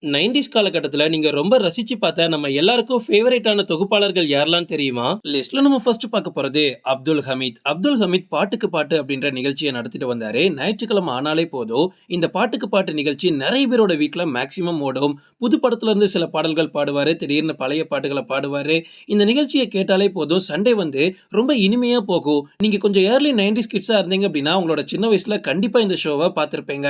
90ஸ் காலகட்டத்தில நீங்க ரொம்ப ரசிச்சு பார்த்த நம்ம எல்லாருக்கும் ஃபேவரைட்டான தொகுப்பாளர்கள் யாரெல்லாம் தெரியுமா? லிஸ்ட்ல நம்ம ஃபர்ஸ்ட் பார்க்க போறது அப்துல் ஹமீத். அப்துல் ஹமீத் பாட்டுக்கு பாட்டு அப்படின்ற நிகழ்ச்சிய நடத்திட்டு வந்தாரு. ஞாயிற்றுக்கிழமை ஆனாலே போதும், இந்த பாட்டுக்கு பாட்டு நிகழ்ச்சி நெறைய பேரோட வீட்ல மேக்ஸிமம் ஓடும். புது படத்துல இருந்து சில பாடல்கள் பாடுவாரு. திடீர்னு பழைய பாட்டுகள பாடுவாரு. இந்த நிகழ்ச்சிய கேட்டாலே போதும், சண்டே வந்து ரொம்ப இனிமையா போகும். நீங்க கொஞ்சம் ஏர்லி 90ஸ் கிட்ஸா இருந்தீங்க அப்படின்னா, உங்களோட சின்ன வயசுல கண்டிப்பா இந்த ஷோவ பார்த்திருப்பீங்க.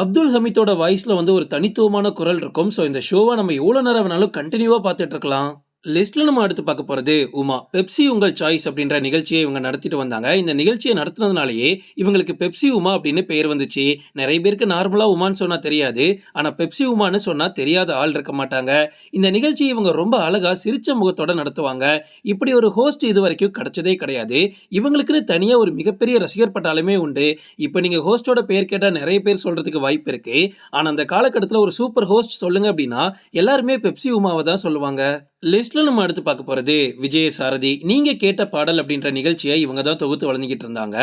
அப்துல் ஹமீதோட வாய்ஸ்ல வந்து ஒரு தனித்துவமான குரல் இருக்கும். ஸோ இந்த ஷோவ நம்ம எவ்வளோ நேரம் வேணாலும் கன்டினியூவா பார்த்துட்டு இருக்கலாம். லிஸ்ட்ல நம்ம அடுத்து பார்க்க போறது உமா. பெப்சி உங்கள் சாய்ஸ் அப்படின்ற நிகழ்ச்சியை இவங்க நடத்திட்டு வந்தாங்க. இந்த நிகழ்ச்சியை நடத்துனதுனாலேயே இவங்களுக்கு பெப்சி உமா அப்படின்னு பெயர் வந்துச்சு. நெறைய பேருக்கு நார்மலா உமான்னு சொன்னா தெரியாது. ஆனா பெப்சி உமான்னு சொன்னா தெரியாத ஆள் இருக்க மாட்டாங்க. இந்த நிகழ்ச்சியை இவங்க ரொம்ப அழகா சிரிச்ச முகத்தோட நடத்துவாங்க. இப்படி ஒரு ஹோஸ்ட் இதுவரைக்கும் கிடைச்சதே கிடையாது. இவங்களுக்குன்னு தனியா ஒரு மிகப்பெரிய ரசிகர் பட்டாளமே உண்டு. இப்ப நீங்க ஹோஸ்டோட பெயர் கேட்டா நெறைய பேர் சொல்றதுக்கு வாய்ப்பு இருக்கு. ஆனா அந்த காலகட்டத்துல ஒரு சூப்பர் ஹோஸ்ட் சொல்லுங்க அப்படின்னா எல்லாருமே பெப்சி உமாவ தான் சொல்லுவாங்க. லிஸ்ட்ல நம்ம அடுத்து பார்க்க போறது விஜயசாரதி. நீங்க கேட்ட பாடல் அப்படின்ற நிகழ்ச்சியை இவங்க தான் தொகுத்து வழங்கிக்கிட்டு இருந்தாங்க.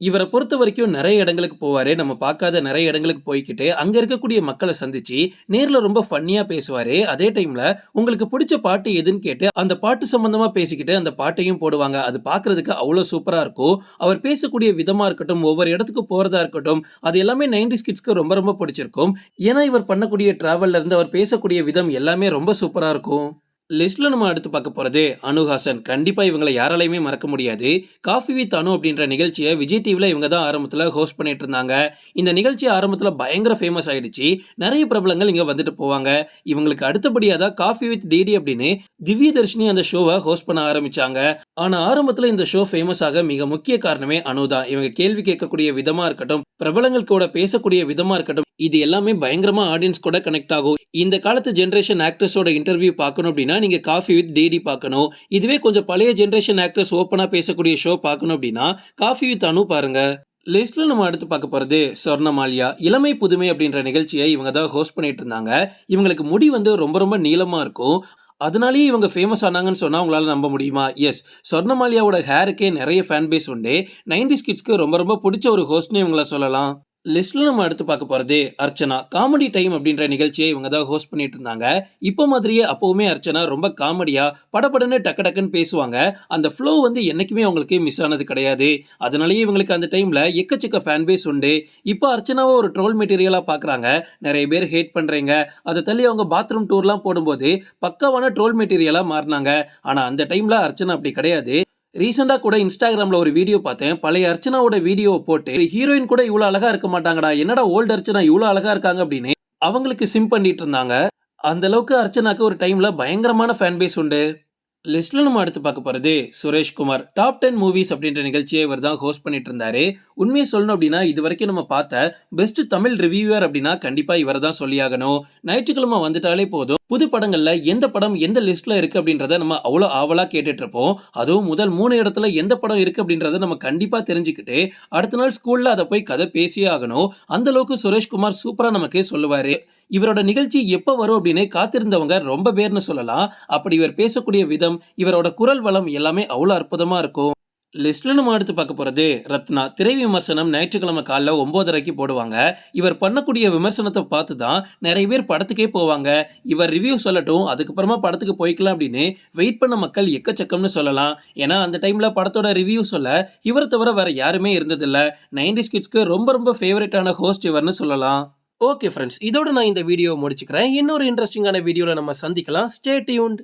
இவர பொறுத்தவரைக்கும் நெறைய இடங்களுக்கு போவாரு. நம்ம பார்க்காத நெறைய இடங்களுக்கு போய்க்கிட்டு, அங்க இருக்கக்கூடிய மக்கள சந்திச்சு, நேர்ல ரொம்ப ஃபன்னியா பேசுவாரு. அதே டைம்ல உங்களுக்கு புடிச்ச பாட்டு எதுன்னு கேட்டு, அந்த பாட்டு சம்பந்தமா பேசிக்கிட்டு, அந்த பாட்டையும் போடுவாங்க. அது பார்க்கறதுக்கு அவ்ளோ சூப்பரா இருக்கும். அவர் பேசக்கூடிய விதமா இருக்கட்டும், ஒவ்வொரு இடத்துக்கு போறதா இருக்கட்டும், அது எல்லாமே 90ஸ் கிட்ஸ்க்கு ரொம்ப ரொம்ப பிடிச்சிருக்கும். ஏன்னா, இவர் பண்ணக்கூடிய டிராவல்ல இருந்து அவர் பேசக்கூடிய விதம் எல்லாமே ரொம்ப சூப்பரா இருக்கும். லிஸ்ட்ல நம்ம அடுத்து பார்க்க போறது அனுஹாசன். கண்டிப்பா இவங்கள யாராலையுமே மறக்க முடியாது. காஃபி வித் அனு அப்படின்ற நிகழ்ச்சிய விஜய் டிவில இவங்க தான் ஆரம்பத்துல ஹோஸ்ட் பண்ணிட்டு இருந்தாங்க. இந்த நிகழ்ச்சி ஆரம்பத்துல பயங்கர ஃபேமஸ் ஆயிடுச்சு. நெறைய பிரபலங்கள் இங்க வந்துட்டு போவாங்க. இவங்களுக்கு அடுத்தபடியா தான் காஃபி வித் டிடி அப்படின்னு திவ்யதர்ஷினி அந்த ஷோவ ஹோஸ்ட் பண்ண ஆரம்பிச்சாங்க. ஆனா ஆரம்பத்துல இந்த ஷோ ஃபேமஸ் ஆக மிக முக்கிய காரணமே அனு தான். இவங்க கேள்வி கேட்கக்கூடிய விதமா இருக்கட்டும், பிரபலங்கள் கூட பேசக்கூடிய விதமா இருக்கட்டும், இது எல்லாமே பயங்கரமா ஆடியன்ஸ் கூட கனெக்ட் ஆகும். இந்த காலத்து ஜெனரேஷன் ஆக்டர்ஸோட இன்டர்வியூ பார்க்கணும் அப்படின்னா நீங்க காஃபி வித் டிடி பார்க்கணும். இதுவே கொஞ்சம் பழைய ஜெனரேஷன் ஆக்டர்ஸ் ஓப்பனா பேசக்கூடிய ஷோ பார்க்கணும் அப்படின்னா காஃபி வித் அனு பாருங்க. லிஸ்ட்ல நம்ம அடுத்து பார்க்க போறது சொர்ணமாலியா. இளமை புதுமை அப்படின்ற நிகழ்ச்சியை இவங்க தான் ஹோஸ்ட் பண்ணிட்டு இருந்தாங்க. இவங்களுக்கு முடி வந்து ரொம்ப ரொம்ப நீளமா இருக்கும். அதனாலேயே இவங்க ஃபேமஸ் ஆனாங்கன்னு சொன்னா உங்களால நம்ப முடியுமா? எஸ். சொர்ணமாலியாவோட ஹேருக்கே நெறைய ஃபேன் பேஸ் உண்டு. 90ஸ் கிட்ஸ்க்கு ரொம்ப ரொம்ப புடிச்ச ஒரு ஹோஸ்ட்னு இவங்கள சொல்லலாம். லிஸ்ட்ல நம்ம அடுத்து பார்க்க போறது அர்ச்சனா. காமெடி டைம் அப்படின்ற நிகழ்ச்சியை இவங்க தான் ஹோஸ்ட் பண்ணிட்டு இருந்தாங்க. இப்போ மாதிரியே அப்பவுமே அர்ச்சனா ரொம்ப காமெடியா படபடன்னு டக்கு டக்குன்னு பேசுவாங்க. அந்த ஃப்ளோ வந்து என்னைக்குமே அவங்களுக்கு மிஸ் ஆனது கிடையாது. அதனாலேயே இவங்களுக்கு அந்த டைம்ல எக்கச்சக்க ஃபேன் பேஸ் உண்டு. இப்போ அர்ச்சனாவை ஒரு ட்ரோல் மெட்டீரியலா பார்க்குறாங்க. நிறைய பேர் ஹேட் பண்றீங்க. அதை தள்ளி அவங்க பாத்ரூம் டூர்லாம் போடும்போது பக்காவான ட்ரோல் மெட்டீரியலா மாறினாங்க. ஆனா அந்த டைம்ல அர்ச்சனா அப்படி கிடையாது. ரீசெண்டா கூட இன்ஸ்டாகிராம்ல ஒரு வீடியோ பார்த்தேன். பழைய அர்ச்சனாவோட வீடியோவ போட்டு ஹீரோயின் கூட இவ்வளவு அழகா இருக்க மாட்டாங்கடா. என்னடா ஓல்டு அர்ச்சனா இவ்வளவு அழகா இருக்காங்க அப்படின்னு அவங்களுக்கு சிம் பண்ணிட்டு இருந்தாங்க. அந்த அளவுக்கு அர்ச்சனாக்கு ஒரு டைம்ல பயங்கரமான ஃபேன் பேஸ் உண்டு. லிஸ்ட்ல நம்ம அடுத்து பார்க்க போறது சுரேஷ்குமார். டாப் 10 மூவிஸ் அப்படின்ற நிகழ்ச்சியை இவர் தான் ஹோஸ்ட் பண்ணிட்டு இருந்தாரு. உண்மையை சொல்லணும் அப்படின்னா இது வரைக்கும் நம்ம பார்த்த பெஸ்ட் தமிழ் ரிவ்யூவர் அப்படின்னா கண்டிப்பா இவரை தான் சொல்லியாகணும். ஞாயிற்றுக்கிழமை வந்துட்டாலே போதும், புது படங்கள்ல எந்த படம் எந்த லிஸ்ட்ல இருக்கு அப்படின்றத நம்ம அவ்வளோ ஆவலா கேட்டுட்டு இருப்போம். அதுவும் முதல் 3 இடத்துல எந்த படம் இருக்கு அப்படின்றத நம்ம கண்டிப்பா தெரிஞ்சுக்கிட்டு அடுத்த நாள் ஸ்கூல்ல அதை போய் கதை பேசியே ஆகணும். அந்த அளவுக்கு சுரேஷ்குமார் சூப்பரா நமக்கு சொல்லுவாரு. இவரோட நிகழ்ச்சி எப்ப வரும் அப்படின்னு காத்திருந்தவங்க ரொம்ப பேர்னு சொல்லலாம். அப்படி இவர் பேசக்கூடிய விதம், இவரோட குரல் வளம் எல்லாமே அவ்வளோ அற்புதமா இருக்கும். லிஸ்ட்ல நம்ம அடுத்து பார்க்க போறது ரத்னா. திரை விமர்சனம் ஞாயிற்றுக்கிழமை காலைல 9:30க்கு போடுவாங்க. இவர் பண்ணக்கூடிய விமர்சனத்தை பார்த்து தான் நிறைய பேர் படத்துக்கே போவாங்க. இவர் ரிவ்யூ சொல்லட்டும், அதுக்கப்புறமா படத்துக்கு போய்க்கலாம் அப்படின்னு வெயிட் பண்ண மக்கள் எக்கச்சக்கம்னு சொல்லலாம். ஏன்னா அந்த டைம்ல படத்தோட ரிவ்யூ சொல்ல இவரை தவிர வேற யாருமே இருந்ததில்ல. 90ஸ் கிட்ஸ்க்கு ரொம்ப ரொம்ப ஃபேவரட்டான ஹோஸ்ட் இவர்னு சொல்லலாம். ஓகே ஃப்ரெண்ட்ஸ், இதோட நான் இந்த வீடியோ முடிச்சுக்கிறேன். இன்னொரு இன்ட்ரெஸ்டிங்கான வீடியோல நம்ம சந்திக்கலாம். Stay tuned.